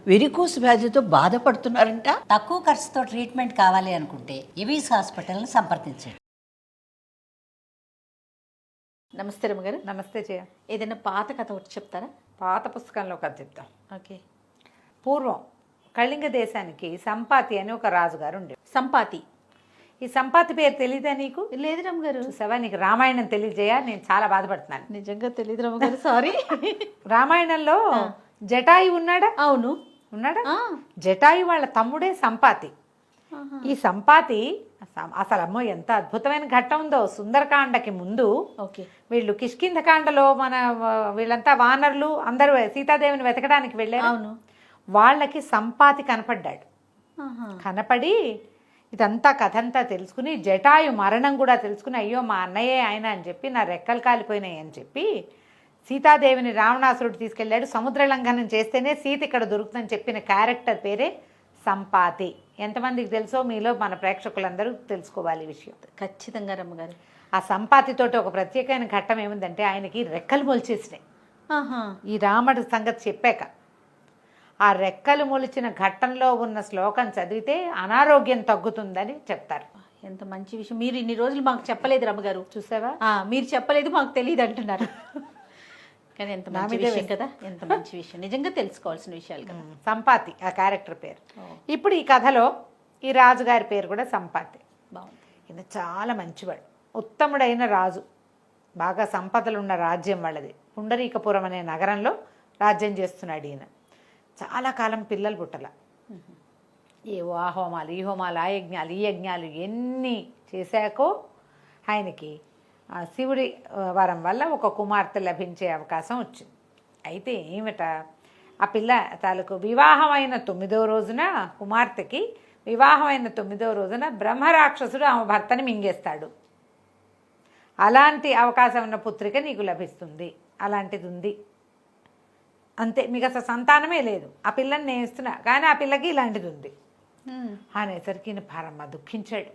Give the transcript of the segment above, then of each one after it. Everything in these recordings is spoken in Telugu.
వెరికోస్ వ్యాధితో బాధపడుతున్నారంట. తక్కువ ఖర్చుతో ట్రీట్మెంట్ కావాలి అనుకుంటే ఎవిస్ హాస్పిటల్ని సంప్రదించండి. నమస్తే రమ్మగారు. నమస్తే జయ. ఏదైనా పాత కథ ఒకటి చెప్తారా? పాత పుస్తకంలో కథ చెప్తాం. ఓకే. పూర్వం కళింగ దేశానికి సంపాతి అని ఒక రాజుగారు ఉండేది. సంపాతి. ఈ సంపాతి పేరు తెలీదా నీకు? లేదు రమ్మగారు. చూసావా, నీకు రామాయణం తెలియజేయ, నేను చాలా బాధపడుతున్నాను. నిజంగా తెలియదు రమ్మగారు, సారీ. రామాయణంలో జటాయు ఉన్నాడా? అవును, ఉన్నాడా? జటాయు వాళ్ళ తమ్ముడే సంపాతి. ఈ సంపాతి అసలు అమ్మో ఎంత అద్భుతమైన ఘట్టం ఉందో. సుందరకాండకి ముందు ఓకే, వీళ్ళు కిష్కింధకాండలో వీళ్ళంతా వానరులు అందరూ సీతాదేవిని వెతకడానికి వెళ్ళారు. అవును. వాళ్ళకి సంపాతి కనపడ్డాడు. కనపడి ఇదంతా కథంతా తెలుసుకుని జటాయు మరణం కూడా తెలుసుకుని, అయ్యో మా అన్నయ్యే ఆయన అని చెప్పి, నా రెక్కలు కాలిపోయినాయి అని చెప్పి సీతాదేవిని రావణాసురుడు తీసుకెళ్ళాడు. సముద్ర లంఘనం చేస్తేనే సీత ఇక్కడ దొరుకుతుందని చెప్పిన క్యారెక్టర్ పేరే సంపాతి. ఎంతమందికి తెలుసో మీలో మన ప్రేక్షకులందరూ తెలుసుకోవాలి ఈ విషయం. ఖచ్చితంగా రమ్మగారు. ఆ సంపాతితోటి ఒక ప్రత్యేకమైన ఘట్టం ఏముందంటే, ఆయనకి రెక్కలు మొలిచేసినాయి. ఈ రాముడి సంగతి చెప్పాక ఆ రెక్కలు మొలిచిన ఘట్టంలో ఉన్న శ్లోకం చదివితే అనారోగ్యం తగ్గుతుందని చెప్తారు. ఎంత మంచి విషయం. మీరు ఇన్ని రోజులు మాకు చెప్పలేదు రమ్మగారు. చూసావా, మీరు చెప్పలేదు, మాకు తెలియదు అంటున్నారు. కానీ ఎంత మంచి విషయం కదా, ఎంత మంచి విషయం. నిజంగా తెలుసుకోవాల్సిన విషయాలు కదా. సంపాతి ఆ క్యారెక్టర్ పేరు. ఇప్పుడు ఈ కథలో ఈ రాజుగారి పేరు కూడా సంపాతి. బాగుంది. ఈయన చాలా మంచివాడు, ఉత్తముడైన రాజు. బాగా సంపదలు ఉన్న రాజ్యం వాళ్ళది. పుండరీకపురం అనే నగరంలో రాజ్యం చేస్తున్నాడు ఈయన. చాలా కాలం పిల్లలు పుట్టల. ఏవో ఆ హోమాలు, ఈ హోమాలు, ఆ యజ్ఞాలు, ఈ యజ్ఞాలు ఎన్ని చేశాకో ఆయనకి ఆ శివుడి వరం వల్ల ఒక కుమార్తె లభించే అవకాశం వచ్చింది. అయితే ఏమిట, ఆ పిల్ల తాలూకు వివాహమైన 9వ రోజున, కుమార్తెకి వివాహమైన 9వ రోజున బ్రహ్మరాక్షసుడు ఆమె భర్తని మింగేస్తాడు. అలాంటి అవకాశం ఉన్న పుత్రిక నీకు లభిస్తుంది, అలాంటిది ఉంది అంతే, మీకు అసలు సంతానమే లేదు. ఆ పిల్లని నేను ఇస్తున్నా, కానీ ఆ పిల్లకి ఇలాంటిది ఉంది అనేసరికి ఈయన పరమ దుఃఖించాడు.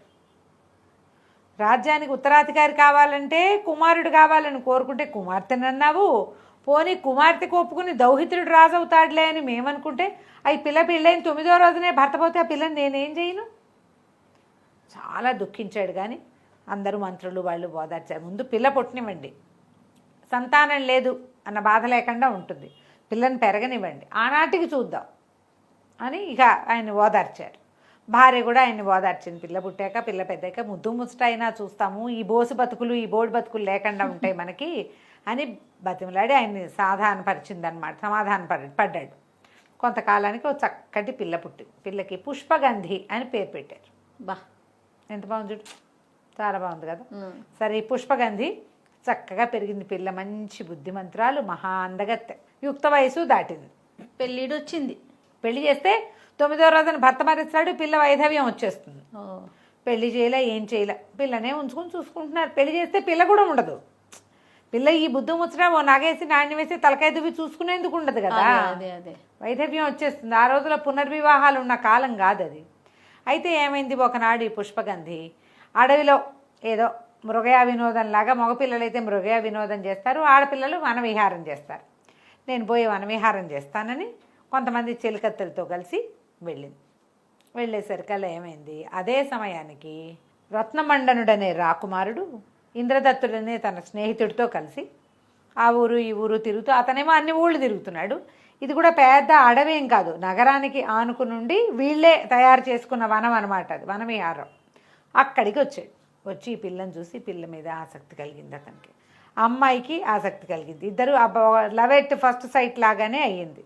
రాజ్యానికి ఉత్తరాధికారి కావాలంటే కుమారుడు కావాలని కోరుకుంటే కుమార్తెని అన్నావు, పోనీ కుమార్తెకు ఒప్పుకుని దౌహిత్రుడు రాజు అవుతాడులే అని మేమనుకుంటే, ఈ పిల్ల పెళ్ళైన 9వ రోజునే భర్త పోతే ఆ పిల్లని నేనేం చేయను? చాలా దుఃఖించాడు. కానీ అందరూ మంత్రులు వాళ్ళు ఓదార్చారు. ముందు పిల్ల పుట్టనివ్వండి, సంతానం లేదు అన్న బాధ లేకుండా ఉంటుంది, పిల్లని పెరగనివ్వండి, ఆనాటికి చూద్దాం అని ఇక ఆయన ఓదార్చారు. భార్య కూడా ఆయన్ని ఓదార్చింది. పిల్ల పుట్టాక, పిల్ల పెద్దాక ముద్దు ముచ్చటైనా చూస్తాము, ఈ బోసు బతుకులు, ఈ బోర్డు బతుకులు లేకుండా ఉంటాయి మనకి అని బతిమలాడి ఆయన్ని సమాధాన పడ్డాడు. కొంతకాలానికి ఒక చక్కటి పిల్ల పుట్టింది. పిల్లకి పుష్పగంధి అని పేరు పెట్టారు. బా, ఎంత బాగుంది చూడు, చాలా బాగుంది కదా. సరే, ఈ పుష్పగంధి చక్కగా పెరిగింది పిల్ల. మంచి బుద్ధిమంతురాలు, మహా అందగత్తె. యుక్త వయసు దాటింది. పెళ్ళిడు వచ్చింది. పెళ్లి చేస్తే 9వ రోజున భర్త మరిస్తాడు, పిల్ల వైధవ్యం వచ్చేస్తుంది. పెళ్లి చేయలే, ఏం చేయలే, పిల్లనే ఉంచుకొని చూసుకుంటున్నారు. పెళ్లి చేస్తే పిల్ల కూడా ఉండదు. పిల్ల ఈ బుద్ధి ముచ్చట ఓ నగేసి నాణ్యం వేసి తలకాయ దువ్వి చూసుకునేందుకు ఉండదు కదా. వైధవ్యం వచ్చేస్తుంది. ఆ రోజులో పునర్వివాహాలు ఉన్న కాలం కాదు అది. అయితే ఏమైంది, ఒకనాడు ఈ పుష్పగంధి అడవిలో ఏదో మృగయా వినోదంలాగా, మగపిల్లలైతే మృగయా వినోదం చేస్తారు, ఆడపిల్లలు వనవిహారం చేస్తారు. నేను పోయి వనవిహారం చేస్తానని కొంతమంది చెలికత్తెలతో కలిసి వెళ్ళింది. వెళ్ళేసరికల్లా ఏమైంది, అదే సమయానికి రత్నమండనుడనే రాకుమారుడు ఇంద్రదత్తుడనే తన స్నేహితుడితో కలిసి ఆ ఊరు ఈ ఊరు తిరుగుతూ, అతనేమో అన్ని ఊళ్ళు తిరుగుతున్నాడు. ఇది కూడా పెద్ద అడవేం కాదు, నగరానికి ఆనుకునుండి వీళ్ళే తయారు చేసుకున్న వనం అనమాట, అది వనవిహారం. అక్కడికి వచ్చాడు. వచ్చి ఈ పిల్లని చూసి పిల్ల మీద ఆసక్తి కలిగింది అతనికి, అమ్మాయికి ఆసక్తి కలిగింది. ఇద్దరు లవ్ ఎట్ ఫస్ట్ సైట్ లాగానే అయ్యింది.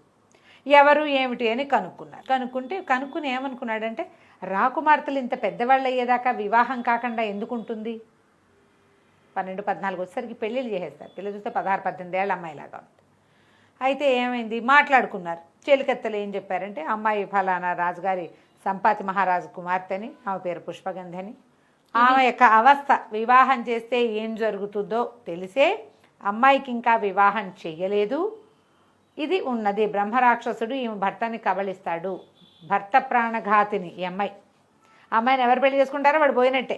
ఎవరు ఏమిటి అని కనుక్కుని ఏమనుకున్నాడంటే, రాకుమార్తెలు ఇంత పెద్దవాళ్ళు అయ్యేదాకా వివాహం కాకుండా ఎందుకుంటుంది? 12-14 వచ్చేసరికి పెళ్ళిళ్ళు చేసేస్తారు. పిల్ల చూస్తే 16-18 ఏళ్ళ అమ్మాయిలాగా ఉంది. అయితే ఏమైంది, మాట్లాడుకున్నారు. చెలికత్తెలు ఏం చెప్పారంటే, అమ్మాయి ఫలానా రాజుగారి సంపాతి మహారాజు కుమార్తెని, ఆమె పేరు పుష్పగంధి అని, ఆమె యొక్క అవస్థ వివాహం చేస్తే ఏం జరుగుతుందో తెలిసే అమ్మాయికి ఇంకా వివాహం చెయ్యలేదు. ఇది ఉన్నది, బ్రహ్మరాక్షసుడు ఈమె భర్తని కబళిస్తాడు, భర్త ప్రాణఘాతిని ఈ అమ్మాయిని ఎవరు పెళ్లి చేసుకుంటారో వాడు పోయినట్టే.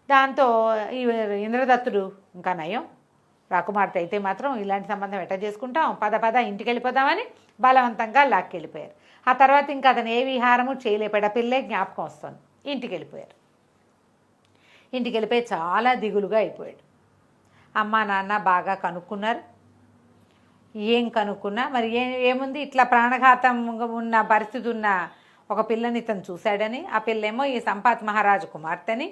దాంతో ఈ ఇంద్రదత్తుడు ఇంకా నయం, రాకుమార్తె అయితే మాత్రం ఇలాంటి సంబంధం ఎట్లా చేసుకుంటాం, పద పద ఇంటికి వెళ్ళిపోదామని బలవంతంగా లాక్కెళ్ళిపోయారు. ఆ తర్వాత ఇంకా అతను ఏ విహారము చేయలేపాడు. ఆ పిల్లే జ్ఞాపకం వస్తుంది. ఇంటికి వెళ్ళిపోయారు. ఇంటికి వెళ్ళిపోయి చాలా దిగులుగా అయిపోయాడు. అమ్మ నాన్న బాగా కనుక్కున్నారు. ఏం కనుక్కున్నా మరి ఏముంది, ఇట్లా ప్రాణఘాతం ఉన్న పరిస్థితి ఉన్న ఒక పిల్లని ఇతను చూశాడని, ఆ పిల్లేమో ఈ సంపాత్ మహారాజు కుమార్తెని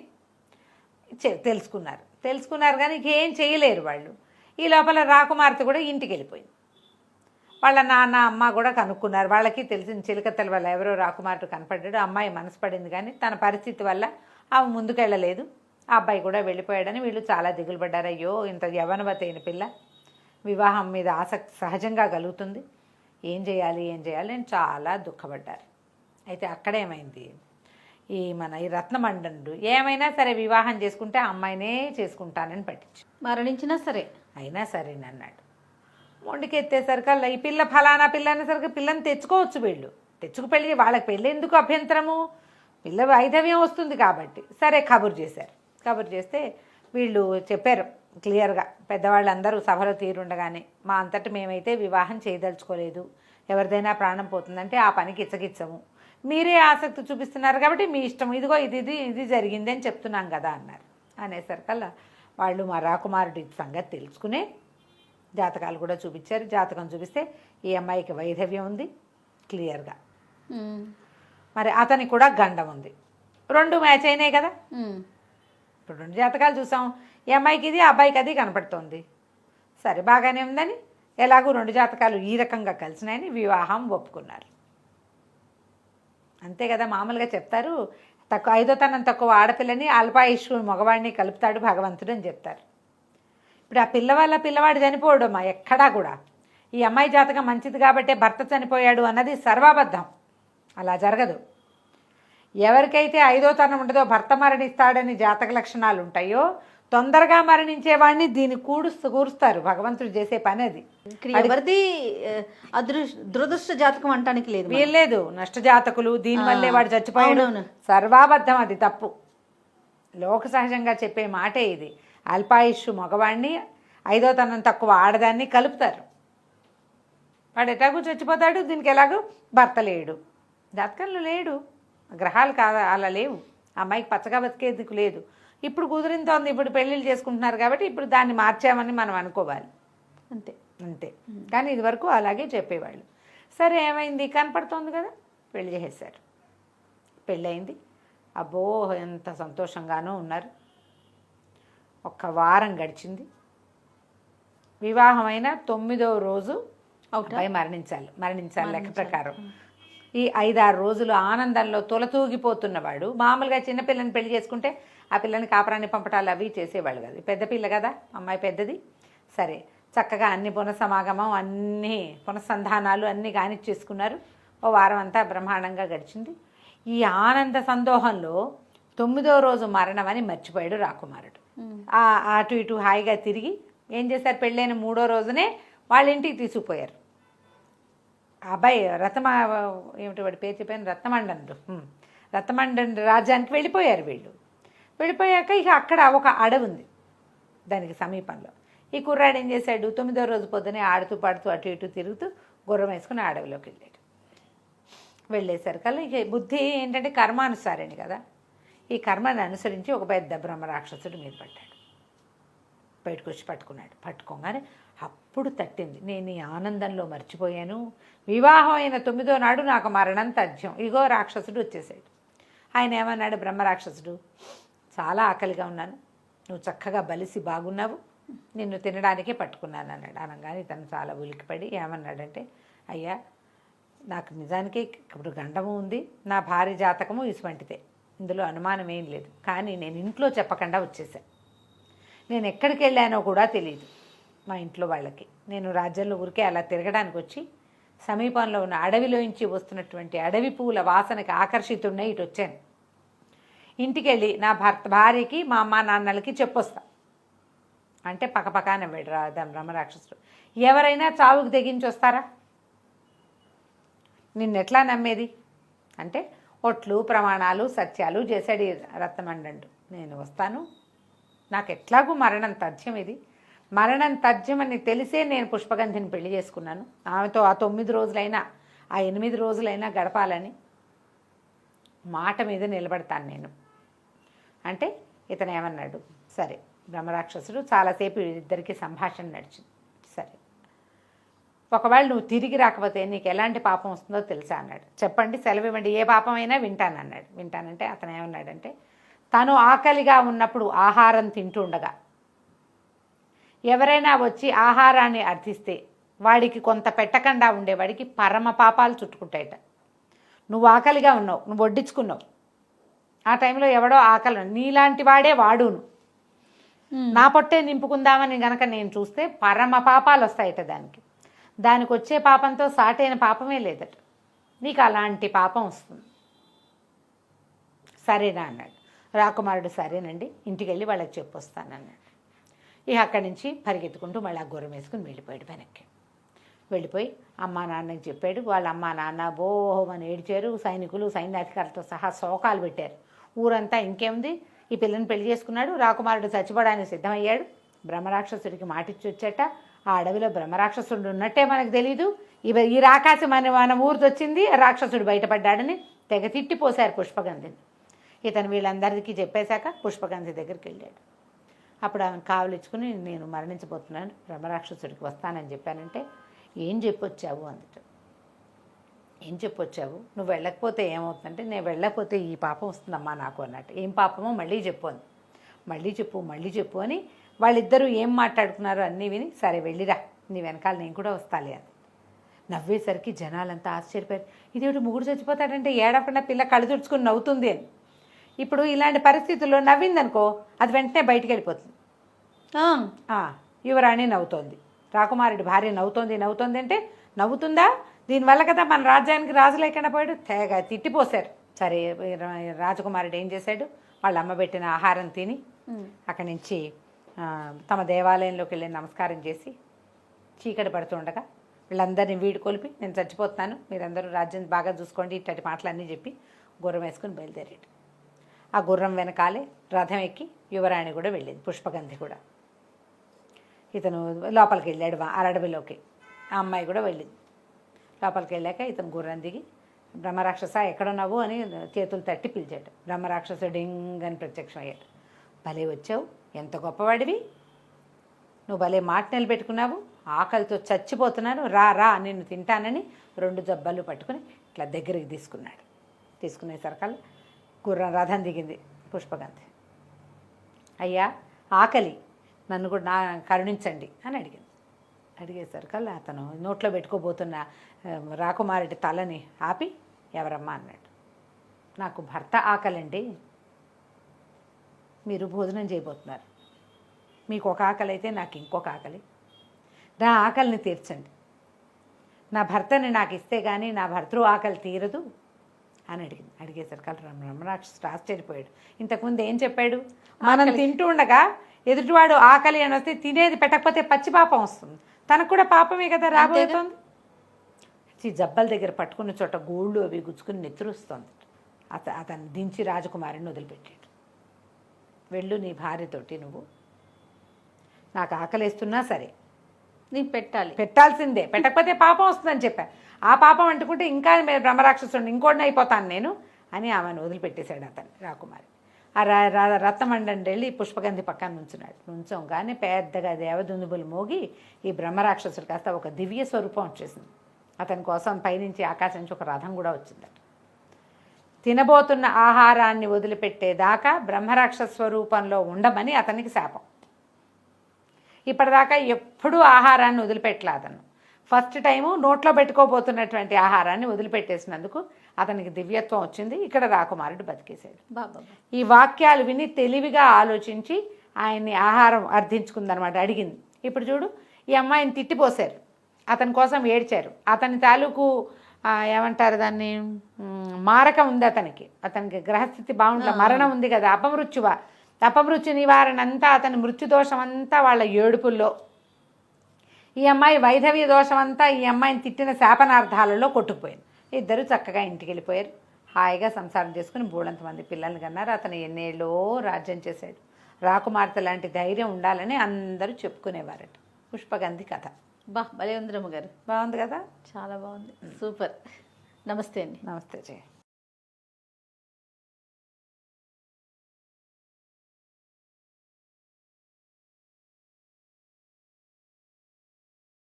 తెలుసుకున్నారు కానీ ఏం చేయలేరు వాళ్ళు. ఈ లోపల రాకుమార్తె కూడా ఇంటికి వెళ్ళిపోయింది. వాళ్ళ నాన్న అమ్మ కూడా కనుక్కున్నారు. వాళ్ళకి తెలిసిన చిలకత్తెల వల్ల ఎవరో రాకుమార్తె కనపడ్డాడు. అమ్మాయి మనసు పడింది కానీ తన పరిస్థితి వల్ల ఆమె ముందుకెళ్ళలేదు. ఆ అబ్బాయి కూడా వెళ్ళిపోయాడని వీళ్ళు చాలా దిగులు పడ్డారు. అయ్యో, ఇంత యవ్వనవతి అయిన పిల్ల, వివాహం మీద ఆసక్తి సహజంగా కలుగుతుంది, ఏం చేయాలి అని చాలా దుఃఖపడ్డారు. అయితే అక్కడేమైంది, ఈ రత్నమండనుడు ఏమైనా సరే వివాహం చేసుకుంటే ఆ అమ్మాయినే చేసుకుంటానని పట్టించు, మరణించినా సరే అయినా సరేనన్నాడు. మొండికెత్తేసరికల్లా ఈ పిల్ల ఫలానా పిల్ల అనేసరికి పిల్లని తెచ్చుకోవచ్చు. వీళ్ళు పెళ్ళి, వాళ్ళకి పెళ్ళి ఎందుకు అభ్యంతరము, పిల్ల వైధవ్యం వస్తుంది కాబట్టి. సరే కబురు చేస్తే వీళ్ళు చెప్పారు క్లియర్గా, పెద్దవాళ్ళందరూ సభలో తీరుండగానే, మా అంతటి మేమైతే వివాహం చేయదలుచుకోలేదు, ఎవరిదైనా ప్రాణం పోతుందంటే ఆ పనికి ఇచ్చగిచ్చము, మీరే ఆసక్తి చూపిస్తున్నారు కాబట్టి మీ ఇష్టం, ఇదిగో ఇది జరిగింది అని చెప్తున్నాం కదా అన్నారు. అనేసరికల్లా వాళ్ళు మా రాకుమారుడి సంగతి తెలుసుకునే జాతకాలు కూడా చూపించారు. జాతకం చూపిస్తే ఈ అమ్మాయికి వైధవ్యం ఉంది క్లియర్గా, మరి అతనికి కూడా గండం ఉంది. 2 మ్యాచ్ అయినాయి కదా. ఇప్పుడు 2 జాతకాలు చూసాం, ఈ అమ్మాయికి ఇది, ఆ అబ్బాయికి అది కనపడుతోంది. సరే బాగానే ఉందని, ఎలాగూ 2 జాతకాలు ఈ రకంగా కలిసినాయని వివాహం ఒప్పుకున్నారు. అంతే కదా, మామూలుగా చెప్తారు, ఐదోతనం తక్కువ ఆడపిల్లని అల్పాయుష్కుడు మగవాడిని కలుపుతాడు భగవంతుడు అని చెప్తారు. ఇప్పుడు ఆ పిల్లవాడు చనిపోవడమ్మా ఎక్కడా కూడా. ఈ అమ్మాయి జాతకం మంచిది కాబట్టే భర్త చనిపోయాడు అన్నది సర్వాబద్ధం, అలా జరగదు. ఎవరికైతే 5వ తనం ఉండదో భర్త మరణిస్తాడని జాతక లక్షణాలు ఉంటాయో తొందరగా మరణించేవాడిని దీన్ని కూరుస్తారు. భగవంతుడు చేసే పని అది. ఎవరిది దురదృష్ట జాతకం అంటానికి లేదు, వీల్లేదు. నష్టజాతకులు, దీనివల్లే వాడు చచ్చిపోయాడు, సర్వాబద్ధం, అది తప్పు. లోక సహజంగా చెప్పే మాటే ఇది. అల్పాయుష్ మగవాడిని 5వ తనం తక్కువ ఆడదాన్ని కలుపుతారు. వాడు ఎలాగూ చచ్చిపోతాడు, దీనికి ఎలాగూ భర్త లేడు, జాతకంలో లేడు, గ్రహాలు కాదా అలా లేవు. అమ్మాయికి పచ్చగా బతికేందుకు లేదు. ఇప్పుడు కుదిరింతోంది, ఇప్పుడు పెళ్ళిళ్ళు చేసుకుంటున్నారు కాబట్టి ఇప్పుడు దాన్ని మార్చామని మనం అనుకోవాలి, అంతే. కానీ ఇది వరకు అలాగే చెప్పేవాళ్ళు. సరే ఏమైంది, కనపడుతోంది కదా, పెళ్లి చేసేసారు. పెళ్ళయింది. అబ్బో ఎంత సంతోషంగానూ ఉన్నారు. 1 వారం గడిచింది. వివాహమైన 9వ రోజు అబ్బాయి మరణించాలి లెక్క ప్రకారం. ఈ 5-6 రోజులు ఆనందంలో తొలతూగిపోతున్నవాడు. మామూలుగా చిన్నపిల్లని పెళ్లి చేసుకుంటే ఆ పిల్లని కాపురాన్ని పంపటాలు అవి చేసేవాళ్ళు కదా. పెద్ద పిల్ల కదా, అమ్మాయి పెద్దది. సరే చక్కగా అన్ని పునఃసమాగమం, అన్ని పునఃసంధానాలు అన్నీ కానిచ్చేసుకున్నారు. ఓ వారం అంతా బ్రహ్మాండంగా గడిచింది. ఈ ఆనంద సందోహంలో 9వ రోజు మరణం అని మర్చిపోయాడు రాకుమారుడు. అటు ఇటు హాయిగా తిరిగి ఏం చేశారు, పెళ్ళైన 3వ రోజునే వాళ్ళ ఇంటికి తీసుకుపోయారు. అబ్బాయి ఏమిటి వాడి పేరు చెప్పాను, రత్నమండనుడు రాజ్యానికి వెళ్ళిపోయారు వీళ్ళు. వెళ్ళిపోయాక ఇక అక్కడ ఒక అడవి ఉంది దానికి సమీపంలో. ఈ కుర్రాడు ఏం చేశాడు, 9వ రోజు పొద్దునే ఆడుతూ పాడుతూ అటు ఇటు తిరుగుతూ గుర్రం వేసుకుని అడవిలోకి వెళ్ళాడు. వెళ్ళేసరికల్లా ఇక బుద్ధి ఏంటంటే కర్మానుసారిని కదా, ఈ కర్మని అనుసరించి ఒక పెద్ద బ్రహ్మరాక్షసుడు మీద పడ్డాడు. బయటకు వచ్చి పట్టుకోగానే అప్పుడు తట్టింది, నేను ఈ ఆనందంలో మర్చిపోయాను, వివాహం అయిన 9వ నాడు నాకు మరణం తథ్యం. ఇగో రాక్షసుడు వచ్చేసాడు. ఆయన ఏమన్నాడు, బ్రహ్మరాక్షసుడు, చాలా ఆకలిగా ఉన్నాను, నువ్వు చక్కగా బలిసి బాగున్నావు, నిన్ను తినడానికే పట్టుకున్నాను అన్నాడు. అనగానే తను చాలా ఉలికిపడి ఏమన్నాడంటే, అయ్యా నాకు నిజానికి ఇప్పుడు గండము ఉంది, నా భార్య జాతకము ఇటువంటిదే, ఇందులో అనుమానం ఏం లేదు. కానీ నేను ఇంట్లో చెప్పకుండా వచ్చేసాను. నేను ఎక్కడికి వెళ్ళానో కూడా తెలియదు మా ఇంట్లో వాళ్ళకి. నేను రాజ్యంలో ఊరికే అలా తిరగడానికి వచ్చి సమీపంలో ఉన్న అడవిలోంచి వస్తున్నటువంటి అడవి పూల వాసనకి ఆకర్షితుడినై ఇటు వచ్చాను. ఇంటికి వెళ్ళి నా భార్యకి మా అమ్మ నాన్నలకి చెప్పొస్తా అంటే పక్కపక్క నవ్వాడు బ్రహ్మరాక్షసుడు. ఎవరైనా చావుకు తెగించి వస్తారా, నిన్నెట్లా నమ్మేది అంటే ఒట్లు ప్రమాణాలు సత్యాలు చేశాడు రత్నమండు. నేను వస్తాను, నాకు ఎట్లాగూ మరణం తథ్యం, ఇది మరణం తథ్యమని తెలిసే నేను పుష్పగంధిని పెళ్లి చేసుకున్నాను. ఆమెతో ఆ 9 రోజులైనా ఆ 8 రోజులైనా గడపాలని మాట మీద నిలబడతాను నేను అంటే ఇతను ఏమన్నాడు, సరే బ్రహ్మరాక్షసుడు చాలాసేపు ఇద్దరికి సంభాషణ నడిచింది. సరే ఒకవేళ నువ్వు తిరిగి రాకపోతే నీకు ఎలాంటి పాపం వస్తుందో తెలుసా అన్నాడు. చెప్పండి, సెలవు ఇవ్వండి, ఏ పాపమైనా వింటానన్నాడు. వింటానంటే అతను ఏమన్నాడంటే, తను ఆకలిగా ఉన్నప్పుడు ఆహారం తింటుండగా ఎవరైనా వచ్చి ఆహారాన్ని అర్థిస్తే వాడికి కొంత పెట్టకుండా ఉండేవాడికి పరమ పాపాలు చుట్టుకుంటాయట. నువ్వు ఆకలిగా ఉన్నావు, నువ్వు వడ్డించుకున్నావు, ఆ టైంలో ఎవడో ఆకలి, నీలాంటి వాడే వాడును, నా పొట్టే నింపుకుందామని గనక నేను చూస్తే పరమ పాపాలు వస్తాయట. దానికి వచ్చే పాపంతో సాటైన పాపమే లేదట. నీకు అలాంటి పాపం వస్తుంది, సరేనా అన్నాడు. రాకుమారుడు సరేనండి, ఇంటికి వెళ్ళి వాళ్ళకి చెప్పొస్తానన్నాడు. ఇక అక్కడి నుంచి పరిగెత్తుకుంటూ మళ్ళీ ఆ గుర్రం వేసుకుని వెళ్ళిపోయాడు. వెనక్కి వెళ్ళిపోయి అమ్మా నాన్నకి చెప్పాడు. వాళ్ళ అమ్మా నాన్న బోహమని ఏడ్చారు. సైనికులు సైన్యాధికారులతో సహా శోకాలు పెట్టారు. ఊరంతా ఇంకేముంది, ఈ పిల్లని పెళ్లి చేసుకున్నాడు, రాకుమారుడు చచ్చిపోవడానికి సిద్ధమయ్యాడు. బ్రహ్మరాక్షసుడికి మాటిచ్చి వచ్చేట. ఆ అడవిలో బ్రహ్మరాక్షసుడు ఉన్నట్టే మనకు తెలీదు. ఈ రాకాసి మన ఊరితో వచ్చింది, రాక్షసుడు బయటపడ్డాడని తెగ తిట్టిపోశారు పుష్పగంధిని. ఇతను వీళ్ళందరికీ చెప్పేశాక పుష్పగంధి దగ్గరికి వెళ్ళాడు. అప్పుడు ఆమెను కావలిచ్చుకుని, నేను మరణించబోతున్నాను, బ్రహ్మరాక్షసుడికి వస్తానని చెప్పానంటే, ఏం చెప్పొచ్చావు అందుట. ఏం చెప్పొచ్చావు, నువ్వు వెళ్ళకపోతే ఏమవుతుందంటే, నేను వెళ్ళకపోతే ఈ పాపం వస్తుందమ్మా నాకు అన్నట్టు. ఏం పాపమో మళ్ళీ చెప్పు అంది. మళ్ళీ చెప్పు అని వాళ్ళిద్దరూ ఏం మాట్లాడుకున్నారో అన్నీ విని, సరే వెళ్ళిరా, నీ వెనకాల నేను కూడా వస్తాలే అని. నవ్వేసరికి జనాలంతా ఆశ్చర్యపోయారు. ఇదేమిటి మొగుడు చచ్చిపోతాడంటే ఏడకుండా పిల్ల కళ్ళు తుడుచుకుని నవ్వుతుంది అని. ఇప్పుడు ఇలాంటి పరిస్థితుల్లో నవ్విందనుకో అది వెంటనే బయటికి వెళ్ళిపోతుంది. యువరాణి నవ్వుతోంది, రాకుమారుడి భార్య నవ్వుతోంది అంటే నవ్వుతుందా, దీనివల్ల కదా మన రాజ్యానికి రాజు లేకుండా పోయాడు. తెగ తిట్టిపోశారు. సరే రాజకుమారుడు ఏం చేశాడు, వాళ్ళ అమ్మ పెట్టిన ఆహారం తిని అక్కడి నుంచి తమ దేవాలయంలోకి వెళ్ళి నమస్కారం చేసి చీకటి పడుతుండగా వీళ్ళందరినీ వీడుకొలిపి, నేను చచ్చిపోతున్నాను, మీరందరూ రాజ్యం బాగా చూసుకోండి, ఇట్టటి మాటలన్నీ చెప్పి గుర్రం వేసుకుని బయలుదేరాడు. ఆ గుర్రం వెనకాలే రథం ఎక్కి యువరాణి కూడా వెళ్ళింది, పుష్పగంధి కూడా. ఇతను లోపలికి వెళ్ళాడు అరడవిలోకి. ఆ అమ్మాయి కూడా వెళ్ళింది. లోపలికి వెళ్ళాక ఇతను గుర్రం దిగి, బ్రహ్మరాక్షస ఎక్కడున్నావు అని చేతులు తట్టి పిలిచాడు. బ్రహ్మరాక్షసుడు ఇంగని ప్రత్యక్షమయ్యాడు. భలే వచ్చావు, ఎంత గొప్పవాడివి, నువ్వు భలే మాట నిలబెట్టుకున్నావు, ఆకలితో చచ్చిపోతున్నాను, రా నిన్ను తింటానని 2 జబ్బలు పట్టుకుని ఇట్లా దగ్గరికి తీసుకున్నాడు. తీసుకునేసరికల్లా గుర్రం రథం దిగింది పుష్పగంధి. అయ్యా ఆకలి, నన్ను కూడా కరుణించండి అని అడిగింది. అడిగేసరికల్లా అతను నోట్లో పెట్టుకోబోతున్న రాకుమారుడి తలని ఆపి, ఎవరమ్మా అన్నాడు. నాకు భర్త ఆకలండి, మీరు భోజనం చేయబోతున్నారు, మీకు ఒక ఆకలి అయితే నాకు ఇంకొక ఆకలి, నా ఆకలిని తీర్చండి, నా భర్తని నాకు ఇస్తే కానీ నా భర్తృ ఆకలి తీరదు అని అడిగింది. అడిగేసరికి బ్రహ్మరాక్షసుడు ఆశ్చర్యపోయాడు. ఇంతకుముందు ఏం చెప్పాడు, మనం తింటూ ఉండగా ఎదుటివాడు ఆకలి అని వస్తే తినేది పెట్టకపోతే పచ్చి పాపం వస్తుంది, తనకు కూడా పాపమే కదా రాబోతోంది. జబ్బల దగ్గర పట్టుకున్న చోట గోళ్ళు అవి గుచ్చుకుని నెత్తురుస్తుంది. అతను దించి రాజకుమారిని వదిలిపెట్టాడు. వెళ్ళు నీ భార్యతోటి, నువ్వు నాకు ఆకలిస్తున్నా సరే నీకు పెట్టాల్సిందే, పెట్టకపోతే పాపం వస్తుందని చెప్పా. ఆ పాపం అంటుకుంటే ఇంకా బ్రహ్మరాక్షసుడిని ఇంకోటిని అయిపోతాను నేను అని ఆమెను వదిలిపెట్టేశాడు అతను. రాకుమారి ఆ రత్నమండండి వెళ్ళి పుష్పగంధి పక్కన నుంచోగానే పెద్దగా దేవదుందుబులు మోగి ఈ బ్రహ్మరాక్షసుడు కాస్త ఒక దివ్య స్వరూపం వచ్చేసింది. అతని కోసం పైనుంచి ఆకాశం నుంచి ఒక రథం కూడా వచ్చిందట. తినబోతున్న ఆహారాన్ని వదిలిపెట్టేదాకా బ్రహ్మరాక్షస స్వరూపంలో ఉండమని అతనికి శాపం. ఇప్పటిదాకా ఎప్పుడూ ఆహారాన్ని వదిలిపెట్టలే అతను. ఫస్ట్ టైము నోట్లో పెట్టుకోబోతున్నటువంటి ఆహారాన్ని వదిలిపెట్టేసినందుకు అతనికి దివ్యత్వం వచ్చింది. ఇక్కడ రాకుమారుడు బతికేశాడు. ఈ వాక్యాలు విని తెలివిగా ఆలోచించి ఆయన్ని ఆహారం అర్థించుకుందనమాట, అడిగింది. ఇప్పుడు చూడు, ఈ అమ్మాయిని తిట్టిపోశారు, అతని కోసం ఏడ్చారు, అతని తాలూకు ఏమంటారు దాన్ని, మారకం ఉంది అతనికి గ్రహస్థితి బాగుండలే, మరణం ఉంది కదా, అపమృత్యు నివారణ అంతా, అతని మృత్యుదోషం అంతా వాళ్ళ ఏడుపుల్లో, ఈ అమ్మాయి వైధవ్య దోషం అంతా ఈ అమ్మాయిని తిట్టిన శాపనార్థాలలో కొట్టుకుపోయింది. ఇద్దరు చక్కగా ఇంటికి వెళ్ళిపోయారు. హాయిగా సంసారం చేసుకుని బోళంతమంది పిల్లల్ని కన్నారు. అతను ఎన్నేళ్ళో రాజ్యం చేశాడు. రాకుమార్తె లాంటి ధైర్యం ఉండాలని అందరూ చెప్పుకునేవారట. పుష్పగంధి కథ భలే ఉంది రమ్మగారు. బాగుంది కదా. చాలా బాగుంది, సూపర్. నమస్తే అండి. నమస్తే జయ.